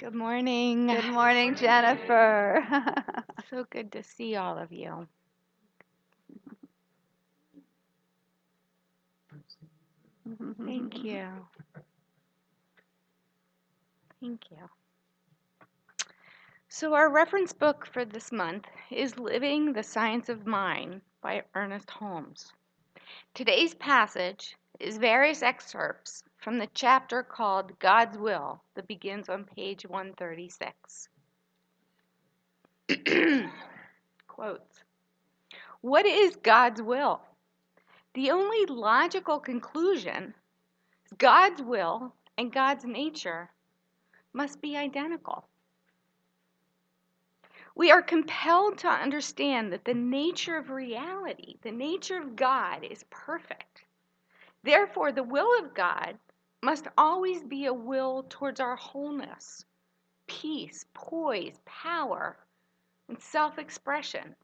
Good morning. Good morning, Jennifer. So good to see all of you. Thank you. Thank you. So, our reference book for this month is Living the Science of Mind by Ernest Holmes. Today's passage is various excerpts from the chapter called God's Will that begins on page 136. Quotes. What is God's will? The only logical conclusion is God's will and God's nature must be identical. We are compelled to understand that the nature of reality, the nature of God, is perfect. Therefore, the will of God must always be a will towards our wholeness, peace, poise, power, and self-expression.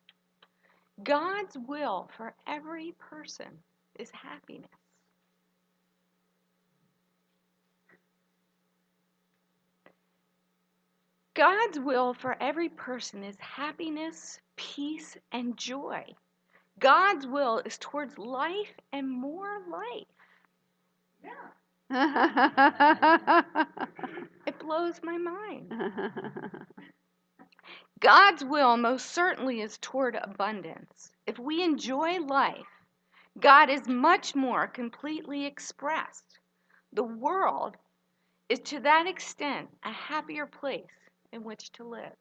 God's will for every person is happiness. God's will for every person is happiness, peace, and joy. God's will is towards life and more life. It blows my mind. God's will most certainly is toward abundance. If we enjoy life, God is much more completely expressed. The world is to that extent a happier place in which to live.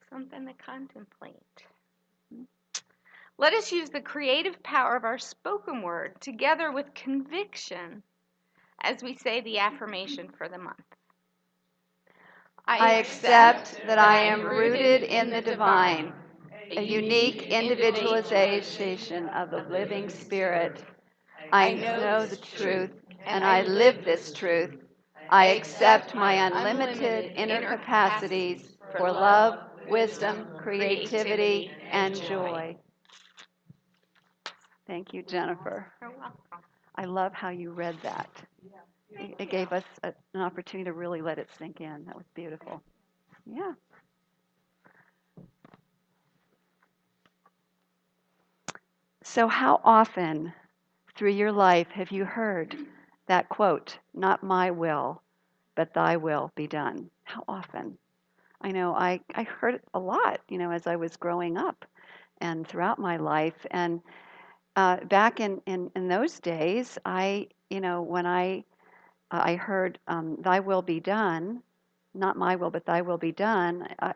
Something to contemplate. Let us use the creative power of our spoken word together with conviction as we say the affirmation for the month. I accept that I am rooted in the divine, a unique individualization of the living spirit. I know the truth, and I live this truth. I accept my unlimited inner capacities for love, wisdom, creativity, and joy. Thank you, Jennifer. You're welcome. I love how you read that. It gave us an opportunity to really let it sink in. That was beautiful. Yeah. So how often through your life have you heard that quote, not my will, but thy will be done? How often? I know I heard it a lot, as I was growing up and throughout my life. And back in those days, when I heard thy will be done, not my will, but thy will be done, I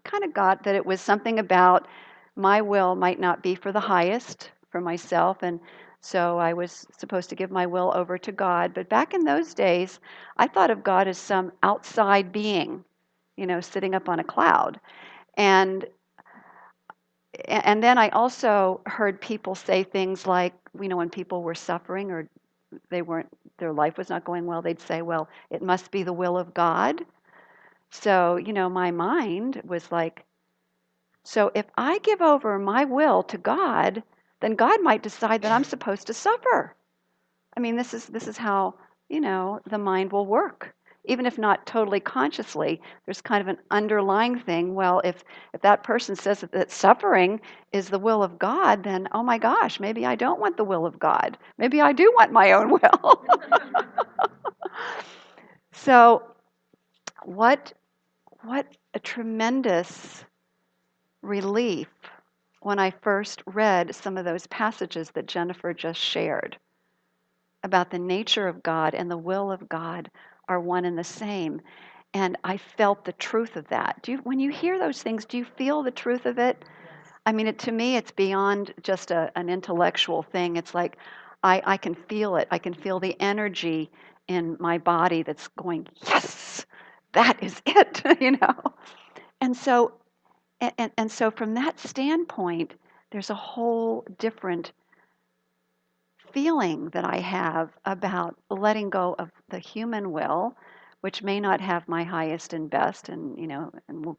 kind of got that it was something about my will might not be for the highest for myself. And so I was supposed to give my will over to God. But back in those days, I thought of God as some outside being, sitting up on a cloud. And then I also heard people say things like, when people were suffering or their life was not going well, they'd say, well, it must be the will of God. So, my mind was like, so if I give over my will to God, then God might decide that I'm supposed to suffer. I mean, this is how, the mind will work. Even if not totally consciously, there's kind of an underlying thing. Well, if that person says that suffering is the will of God, then oh my gosh, maybe I don't want the will of God. Maybe I do want my own will. So, what a tremendous relief when I first read some of those passages that Jennifer just shared about the nature of God and the will of God are one and the same. And I felt the truth of that. When you hear those things, do you feel the truth of it? I mean, to me, it's beyond just an intellectual thing. It's like I can feel it. I can feel the energy in my body that's going, yes, that is it. And so, and so from that standpoint, there's a whole different feeling that I have about letting go of the human will, which may not have my highest and best, and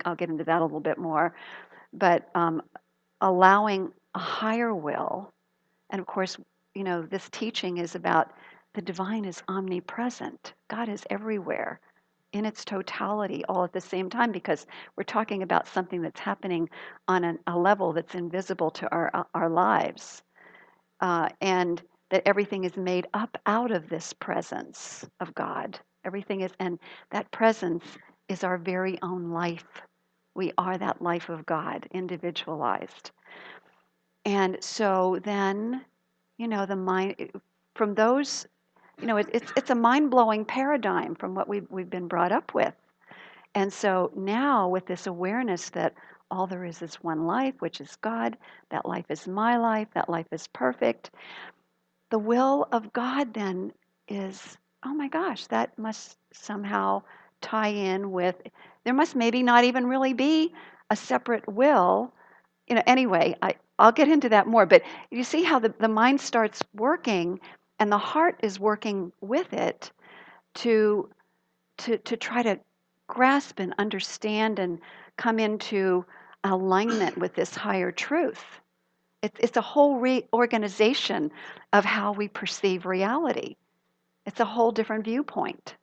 I'll get into that a little bit more, but allowing a higher will. And of course, this teaching is about the divine is omnipresent. God is everywhere in its totality all at the same time, because we're talking about something that's happening on a level that's invisible to our lives. And that everything is made up out of this presence of God. Everything is, and that presence is our very own life. We are that life of God, individualized. And so then, the mind, from those, it's a mind-blowing paradigm from what we've been brought up with. And so now, with this awareness that all there is one life, which is God, that life is my life, that life is perfect, the will of God then is, oh my gosh, that must somehow tie in with, there must maybe not even really be a separate will. Anyway, I'll get into that more, but you see how the mind starts working and the heart is working with it to try to grasp and understand and come into alignment with this higher truth. It's a whole reorganization of how we perceive reality. It's a whole different viewpoint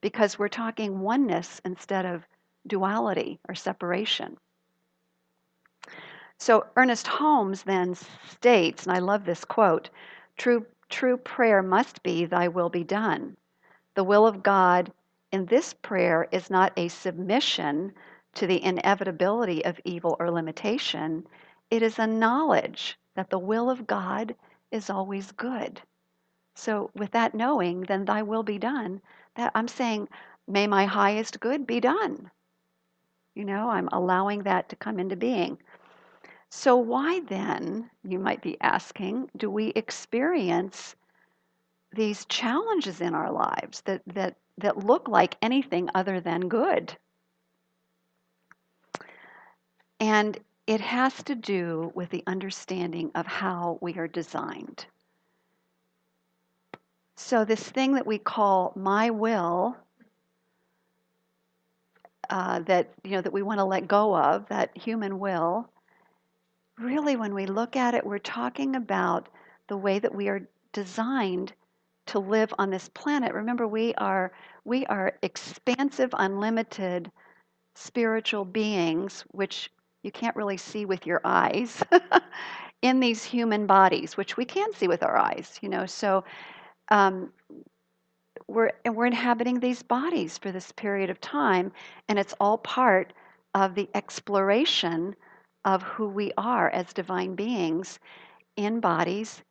because we're talking oneness instead of duality or separation. So Ernest Holmes then states, and I love this quote, true prayer must be, thy will be done. The will of God in this prayer is not a submission to the inevitability of evil or limitation. It is a knowledge that the will of God is always good. So with that knowing, then thy will be done. That I'm saying, may my highest good be done. I'm allowing that to come into being. So why then, you might be asking, do we experience these challenges in our lives that look like anything other than good? And it has to do with the understanding of how we are designed. So this thing that we call my will, that we want to let go of, that human will, really when we look at it, we're talking about the way that we are designed to live on this planet. Remember, we are expansive, unlimited spiritual beings, which you can't really see with your eyes, in these human bodies, which we can see with our eyes. So um, we're inhabiting these bodies for this period of time, and it's all part of the exploration of who we are as divine beings in bodies,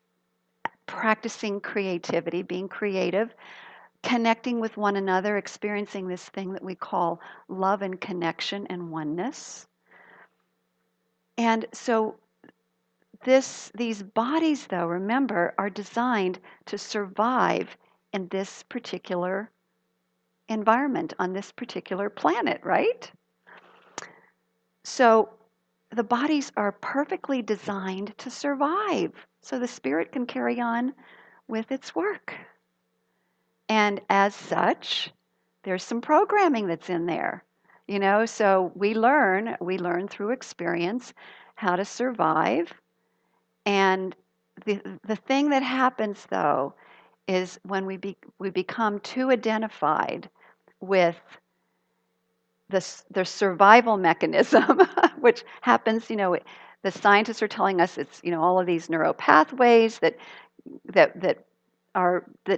practicing creativity, being creative, connecting with one another, experiencing this thing that we call love and connection and oneness. And so these bodies, though, remember, are designed to survive in this particular environment on this particular planet, right? So the bodies are perfectly designed to survive so the spirit can carry on with its work. And as such, there's some programming that's in there. So we learn through experience how to survive. And the thing that happens, though, is when we become too identified with the survival mechanism, which happens, the scientists are telling us it's, all of these neural pathways that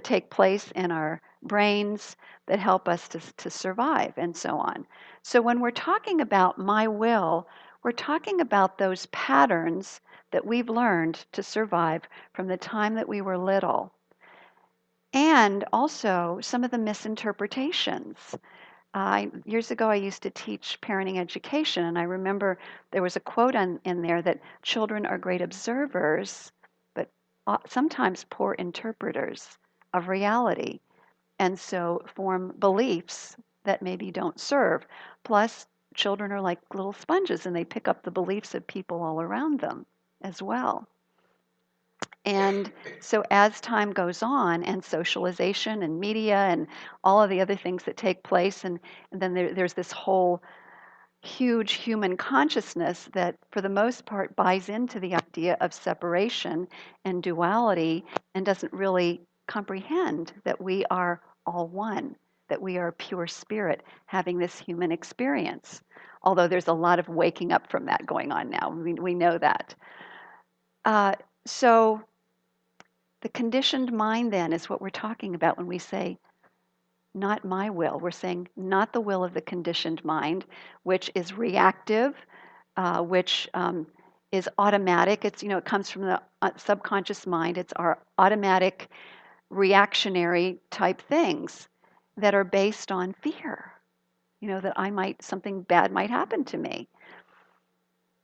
take place in our brains that help us to survive and so on. So when we're talking about my will, we're talking about those patterns that we've learned to survive from the time that we were little. And also some of the misinterpretations. Years ago, I used to teach parenting education, and I remember there was a quote in there that children are great observers, but sometimes poor interpreters of reality, and so form beliefs that maybe don't serve. Plus, children are like little sponges, and they pick up the beliefs of people all around them as well. And so as time goes on and socialization and media and all of the other things that take place, and then there's this whole huge human consciousness that for the most part buys into the idea of separation and duality and doesn't really comprehend that we are all one, that we are pure spirit having this human experience. Although there's a lot of waking up from that going on now. We know that. So the conditioned mind then is what we're talking about when we say, not my will. We're saying, not the will of the conditioned mind, which is reactive, which is automatic. It comes from the subconscious mind. It's our automatic reactionary type things that are based on fear, that something bad might happen to me.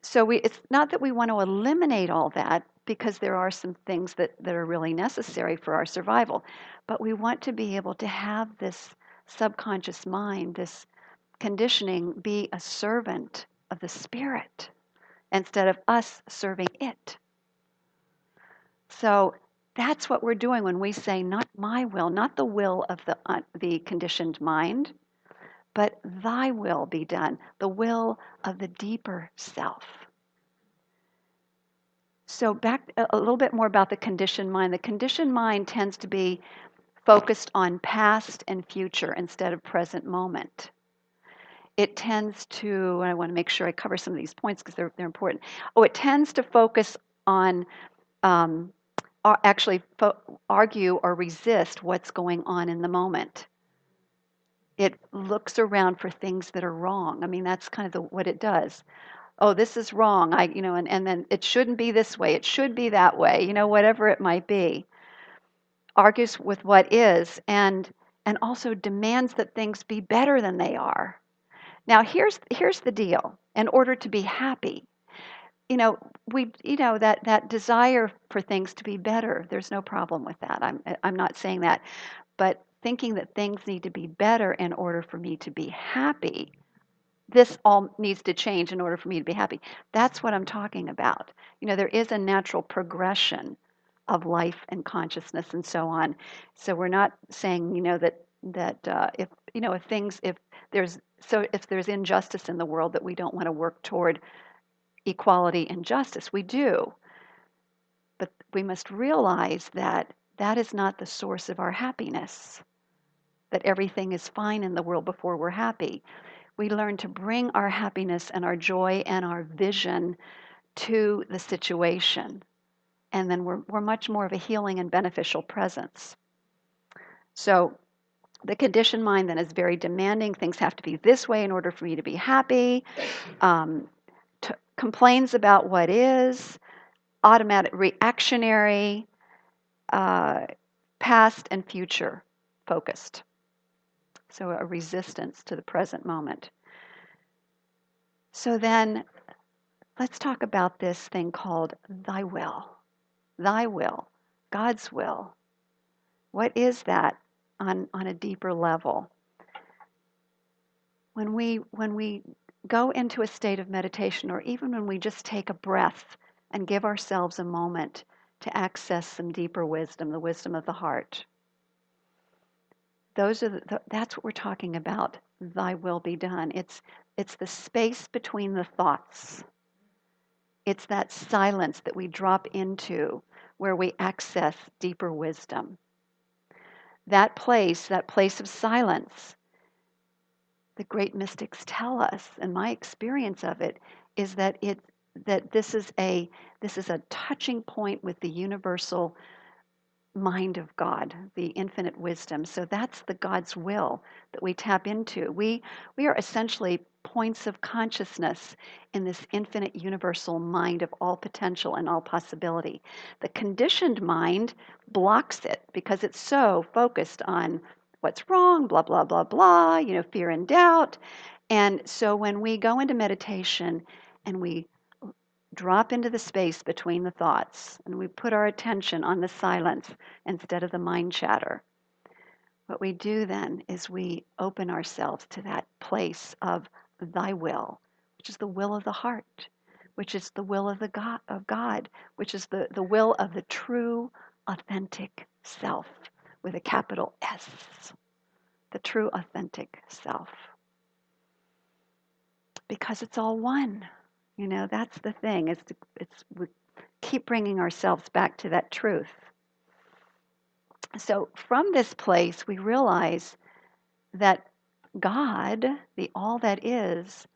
So it's not that we want to eliminate all that, because there are some things that are really necessary for our survival, but we want to be able to have this subconscious mind, this conditioning, be a servant of the spirit instead of us serving it. So that's what we're doing when we say, not my will, not the will of the conditioned mind, but thy will be done, the will of the deeper self. So back a little bit more about the conditioned mind. The conditioned mind tends to be focused on past and future instead of present moment. It tends to, and I want to make sure I cover some of these points because they're important. It tends to focus on argue or resist what's going on in the moment. It looks around for things that are wrong. I mean, that's kind of what it does. Oh, this is wrong. And then it shouldn't be this way. It should be that way. Whatever it might be. Argues with what is, and also demands that things be better than they are. Now, here's the deal. In order to be happy, that desire for things to be better. There's no problem with that. I'm not saying that, but thinking that things need to be better in order for me to be happy. This all needs to change in order for me to be happy. That's what I'm talking about. There is a natural progression of life and consciousness and so on. So we're not saying, if there's injustice in the world, that we don't want to work toward equality and justice. We do. But we must realize that that is not the source of our happiness, that everything is fine in the world before we're happy. We learn to bring our happiness and our joy and our vision to the situation. And then we're much more of a healing and beneficial presence. So the conditioned mind then is very demanding. Things have to be this way in order for me to be happy. Complains about what is, automatic reactionary, past and future focused. So a resistance to the present moment. So then let's talk about this thing called thy will. Thy will, God's will. What is that on a deeper level? When we go into a state of meditation, or even when we just take a breath and give ourselves a moment to access some deeper wisdom, the wisdom of the heart. That's what we're talking about. Thy will be done. It's the space between the thoughts. It's that silence that we drop into where we access deeper wisdom. That place of silence, the great mystics tell us, and my experience of it is that this is a touching point with the universal mind of God, the infinite wisdom. So that's the God's will that we tap into. We are essentially points of consciousness in this infinite universal mind of all potential and all possibility. The conditioned mind blocks it because it's so focused on what's wrong, blah, blah, blah, blah, fear and doubt. And so when we go into meditation and we drop into the space between the thoughts and we put our attention on the silence instead of the mind chatter, what we do then is we open ourselves to that place of thy will, which is the will of the heart, which is the will of God, which is the will of the true, authentic self with a capital S, the true, authentic self. Because it's all one. That's the thing. We keep bringing ourselves back to that truth. So from this place, we realize that God, the all that is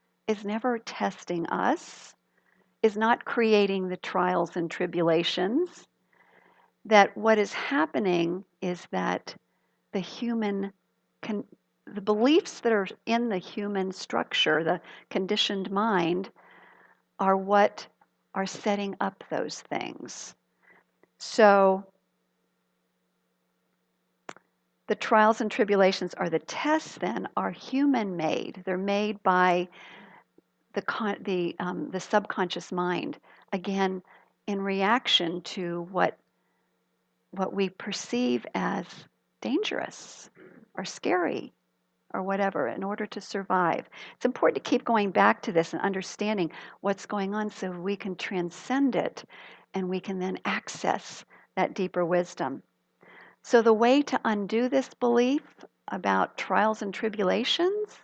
never testing us, is not creating the trials and tribulations. That what is happening is that the human can, the beliefs that are in the human structure, the conditioned mind, are what are setting up those things. So the trials and tribulations are the tests then are human made. They're made by the subconscious mind, again, in reaction to what we perceive as dangerous or scary or whatever in order to survive. It's important to keep going back to this and understanding what's going on so we can transcend it and we can then access that deeper wisdom. So, the way to undo this belief about trials and tribulations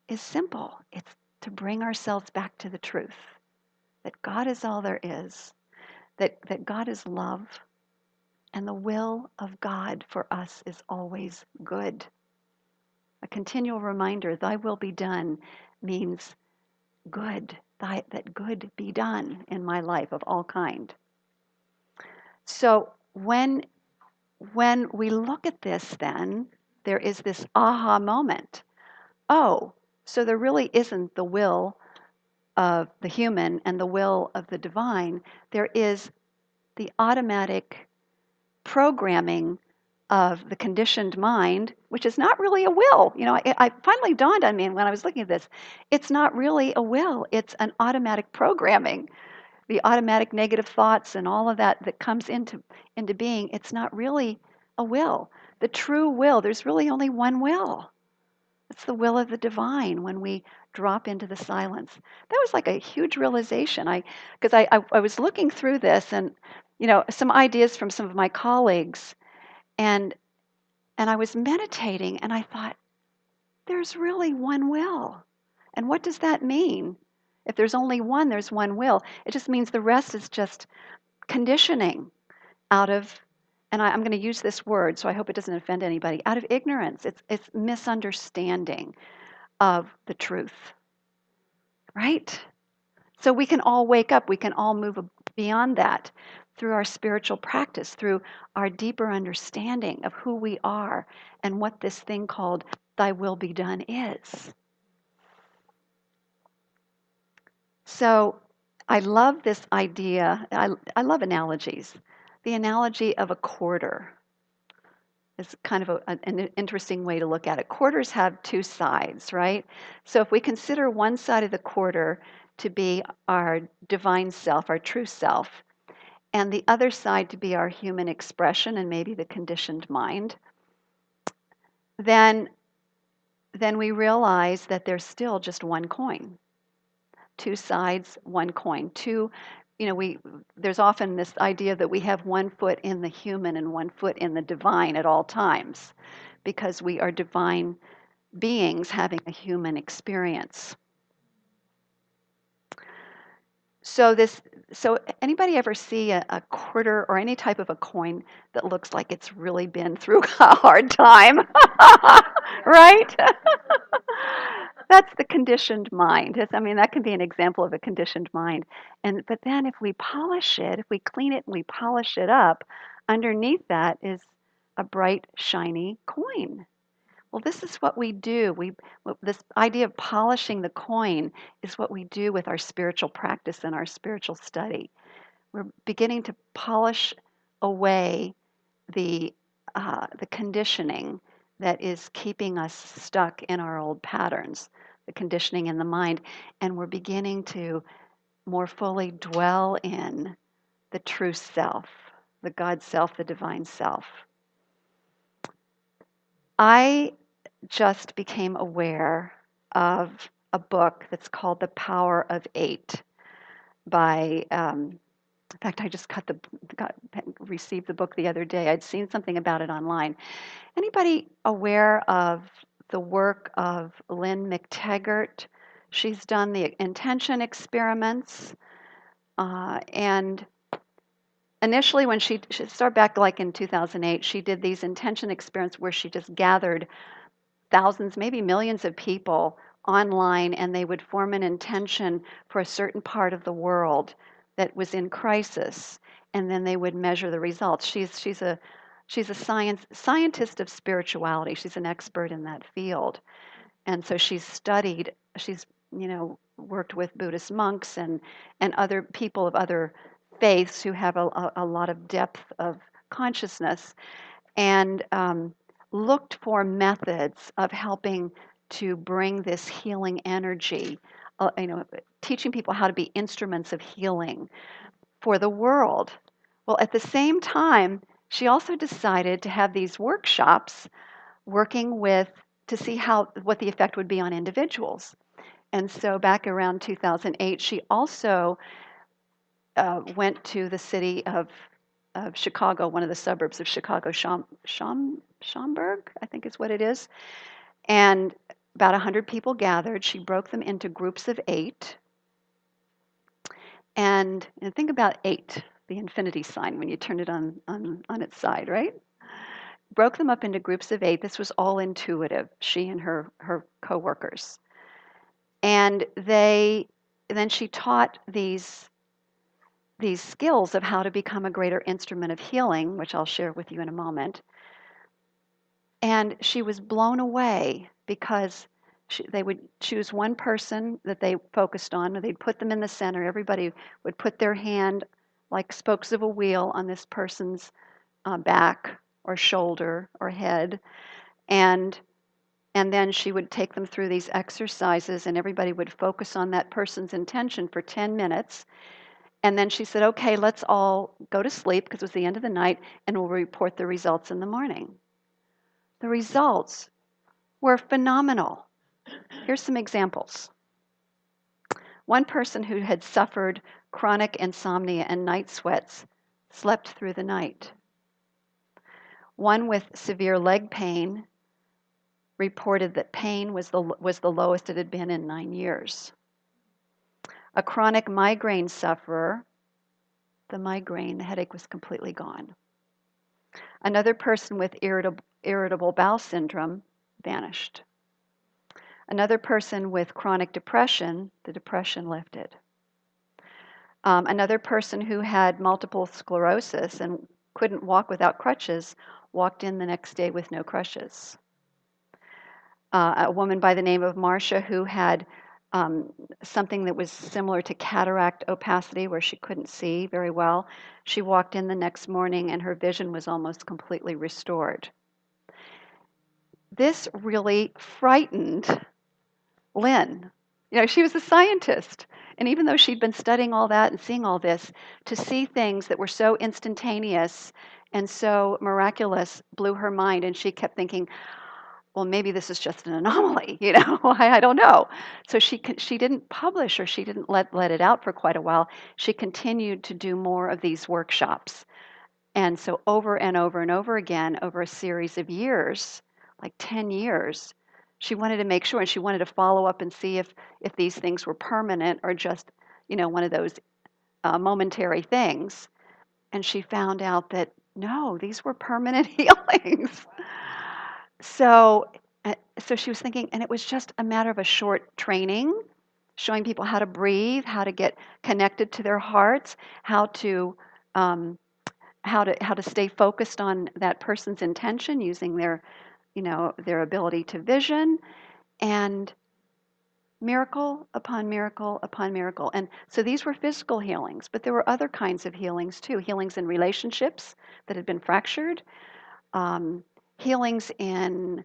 is simple. It's to bring ourselves back to the truth that God is all there is, that God is love, and the will of God for us is always good. A continual reminder, thy will be done, means good, that good be done in my life of all kind. So when we look at this then, there is this aha moment. Oh, so there really isn't the will of the human and the will of the divine. There is the automatic programming of the conditioned mind, which is not really a will. I finally dawned on me when I was looking at this. It's not really a will. It's an automatic programming. The automatic negative thoughts and all of that comes into being. It's not really a will. The true will, there's really only one will. It's the will of the divine when we drop into the silence. That was like a huge realization. Because I was looking through this and some ideas from some of my colleagues, and I was meditating and I thought, there's really one will. And what does that mean? If there's only one, there's one will. It just means the rest is just conditioning out of, and I'm going to use this word, so I hope it doesn't offend anybody, out of ignorance. It's misunderstanding of the truth, right? So we can all wake up, we can all move beyond that through our spiritual practice, through our deeper understanding of who we are and what this thing called thy will be done is. So I love this idea. I love analogies. The analogy of a quarter is kind of an interesting way to look at it. Quarters have two sides, right? So if we consider one side of the quarter to be our divine self, our true self, and the other side to be our human expression and maybe the conditioned mind, then we realize that there's still just one coin. Two sides, one coin. There's often this idea that we have one foot in the human and one foot in the divine at all times because we are divine beings having a human experience. So anybody ever see a quarter or any type of a coin that looks like it's really been through a hard time? Right? That's the conditioned mind. That can be an example of a conditioned mind. But then if we polish it, if we clean it and we polish it up, underneath that is a bright, shiny coin. Well, this is what we do. This idea of polishing the coin is what we do with our spiritual practice and our spiritual study. We're beginning to polish away the conditioning that is keeping us stuck in our old patterns, the conditioning in the mind, and we're beginning to more fully dwell in the true self, the God self, the divine self. I just became aware of a book that's called The Power of Eight by, in fact, I just received the book the other day. I'd seen something about it online. Anybody aware of the work of Lynn McTaggart? She's done the intention experiments, and initially, when she started back like in 2008, she did these intention experiments where she just gathered thousands, maybe millions of people online, and they would form an intention for a certain part of the world that was in crisis, and then they would measure the results. She's a scientist of spirituality. She's an expert in that field, and so she's worked with Buddhist monks and other people of other faiths who have a lot of depth of consciousness, and looked for methods of helping to bring this healing energy, teaching people how to be instruments of healing for the world. Well, at the same time, she also decided to have these workshops working with to see what the effect would be on individuals. And so back around 2008, she also went to the city of Chicago, one of the suburbs of Chicago, Schaumburg, I think is what it is. And about 100 people gathered. She broke them into groups of 8. And think about 8, the infinity sign, when you turn it on its side, right? Broke them up into groups of 8. This was all intuitive, she and her co-workers. And then she taught these skills of how to become a greater instrument of healing, which I'll share with you in a moment. And she was blown away because they would choose one person that they focused on, and they'd put them in the center. Everybody would put their hand like spokes of a wheel on this person's back or shoulder or head. And then she would take them through these exercises, and everybody would focus on that person's intention for 10 minutes. And then she said, okay, let's all go to sleep because it was the end of the night, and we'll report the results in the morning. The results were phenomenal. Here's some examples. One person who had suffered chronic insomnia and night sweats slept through the night. One with severe leg pain reported that pain was the lowest it had been in 9 years. A chronic migraine sufferer, the headache was completely gone. Another person with irritable bowel syndrome vanished. Another person with chronic depression, the depression lifted. Another person who had multiple sclerosis and couldn't walk without crutches walked in the next day with no crutches. A woman by the name of Marsha who had something that was similar to cataract opacity where she couldn't see very well. She walked in the next morning and her vision was almost completely restored. This really frightened Lynn. She was a scientist. And even though she'd been studying all that and seeing all this, to see things that were so instantaneous and so miraculous blew her mind. And she kept thinking, well, maybe this is just an anomaly, I don't know. So she didn't publish, or she didn't let it out for quite a while. She continued to do more of these workshops. And so over and over and over again, over a series of years, like 10 years, she wanted to make sure, and she wanted to follow up and see if these things were permanent or just, one of those momentary things. And she found out that, no, these were permanent healings. So she was thinking, and it was just a matter of a short training, showing people how to breathe, how to get connected to their hearts, how to stay focused on that person's intention using their ability to vision, and miracle upon miracle upon miracle. And so these were physical healings, but there were other kinds of healings too. Healings in relationships that had been fractured, healings in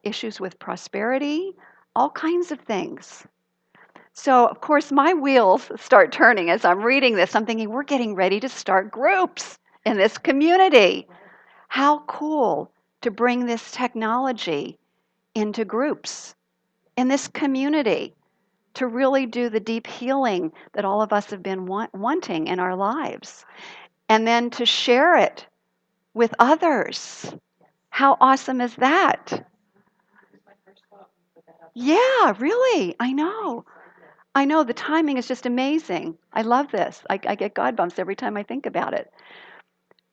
issues with prosperity, all kinds of things. So, of course, my wheels start turning as I'm reading this. I'm thinking, we're getting ready to start groups in this community. How cool to bring this technology into groups in this community to really do the deep healing that all of us have been wanting in our lives, and then to share it with others. How awesome is that? Yeah, really. I know. I know the timing is just amazing. I love this. I get God bumps every time I think about it.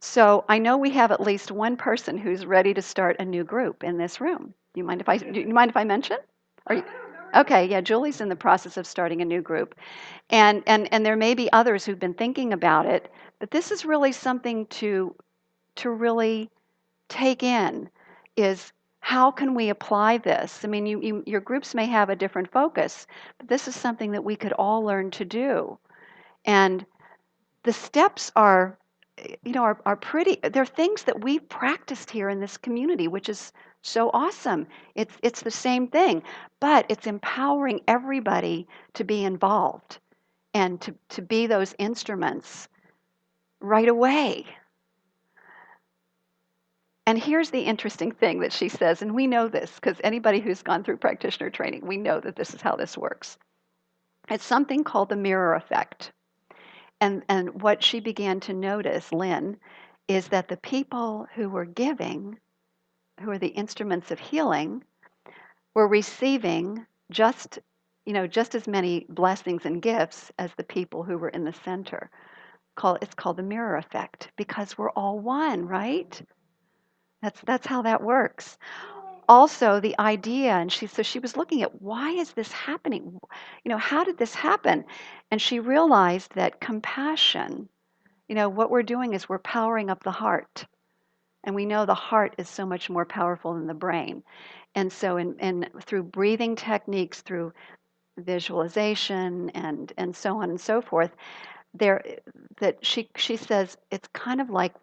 So I know we have at least one person who's ready to start a new group in this room. Do you mind if I mention? Are you, okay, yeah, Julie's in the process of starting a new group. And there may be others who've been thinking about it, but this is really something to really take in is how can we apply this? I mean, your groups may have a different focus, but this is something that we could all learn to do. And the steps are, are pretty, they're things that we've practiced here in this community, which is so awesome. It's the same thing, but it's empowering everybody to be involved and to be those instruments right away. And here's the interesting thing that she says, and we know this because anybody who's gone through practitioner training, we know that this is how this works. It's something called the mirror effect. And what she began to notice, Lynn, is that the people who were giving, who are the instruments of healing, were receiving just as many blessings and gifts as the people who were in the center. It's called the mirror effect because we're all one, right? That's how that works. Also, the idea, and she was looking at why is this happening? How did this happen? And she realized that compassion, what we're doing is we're powering up the heart. And we know the heart is so much more powerful than the brain. And so through breathing techniques, through visualization and so on and so forth, there that she says it's kind of like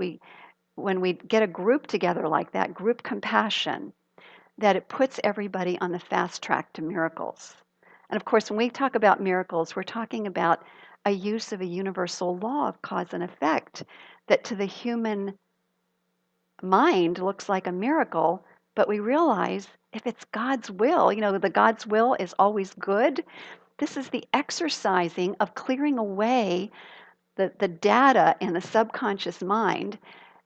when we get a group together like that, group compassion, that it puts everybody on the fast track to miracles. And of course, when we talk about miracles, we're talking about a use of a universal law of cause and effect that to the human mind looks like a miracle, but we realize if it's God's will, the God's will is always good. This is the exercising of clearing away the data in the subconscious mind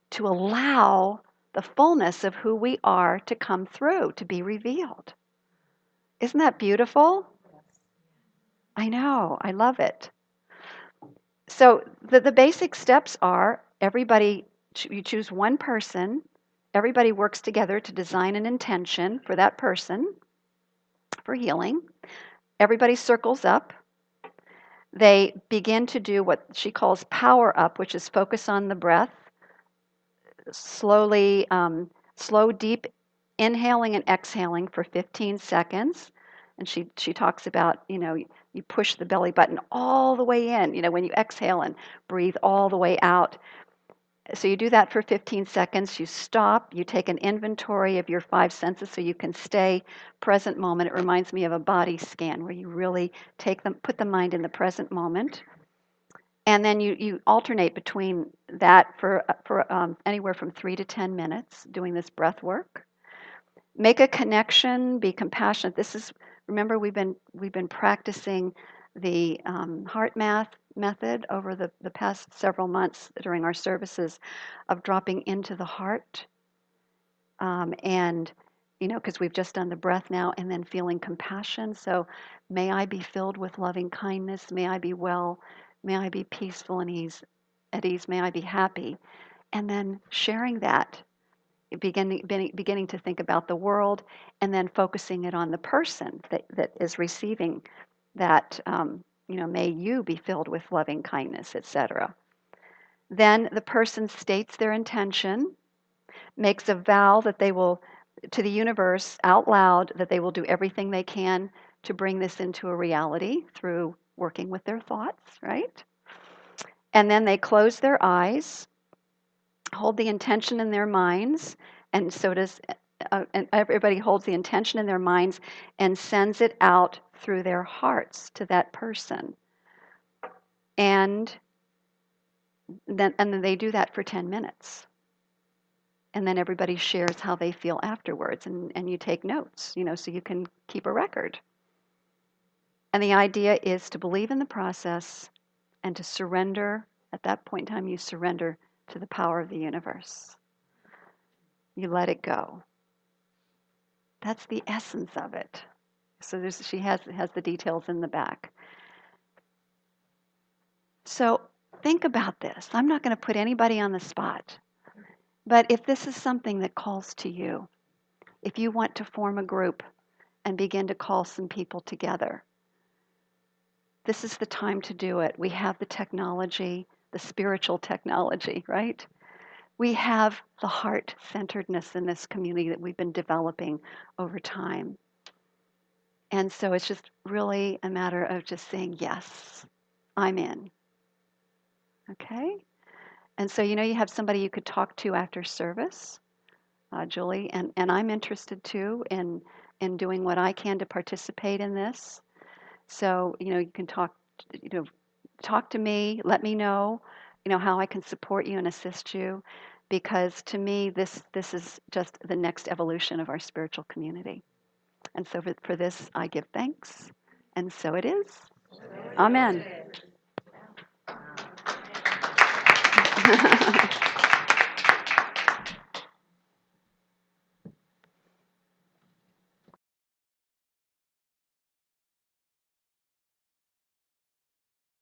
to allow the fullness of who we are to come through, to be revealed. Isn't that beautiful? I know, I love it. So the basic steps are you choose one person, everybody works together to design an intention for that person for healing. Everybody circles up. They begin to do what she calls power up, which is focus on the breath, slow, deep inhaling and exhaling for 15 seconds. And she talks about, you push the belly button all the way in, when you exhale and breathe all the way out. So you do that for 15 seconds. You stop. You take an inventory of your five senses so you can stay present moment. It reminds me of a body scan where you really put the mind in the present moment. And then you alternate between that for anywhere from 3 to 10 minutes doing this breath work. Make a connection, be compassionate. Remember, we've been practicing the HeartMath method over the past several months during our services of dropping into the heart. And, because we've just done the breath now and then feeling compassion. So may I be filled with loving kindness. May I be well. May I be peaceful and at ease. May I be happy. And then sharing that beginning to think about the world, and then focusing it on the person that is receiving that, may you be filled with loving kindness, etc. Then the person states their intention, makes a vow that they will, to the universe out loud, that they will do everything they can to bring this into a reality through working with their thoughts, right? And then they close their eyes, hold the intention in their minds, and so does and everybody holds the intention in their minds and sends it out through their hearts to that person. And then they do that for 10 minutes. And then everybody shares how they feel afterwards, and you take notes, so you can keep a record. And the idea is to believe in the process and to surrender. At that point in time, you surrender to the power of the universe. You let it go. That's the essence of it. So she has the details in the back. So think about this. I'm not going to put anybody on the spot. But if this is something that calls to you, if you want to form a group and begin to call some people together, this is the time to do it. We have the technology, the spiritual technology, right? We have the heart centeredness in this community that we've been developing over time. And so it's just really a matter of just saying, yes, I'm in. Okay? And so, you have somebody you could talk to after service, Julie, and I'm interested too in doing what I can to participate in this. So, you can you know, talk to me, let me know, how I can support you and assist you, because to me, this is just the next evolution of our spiritual community. And so for this, I give thanks, and so it is. Amen.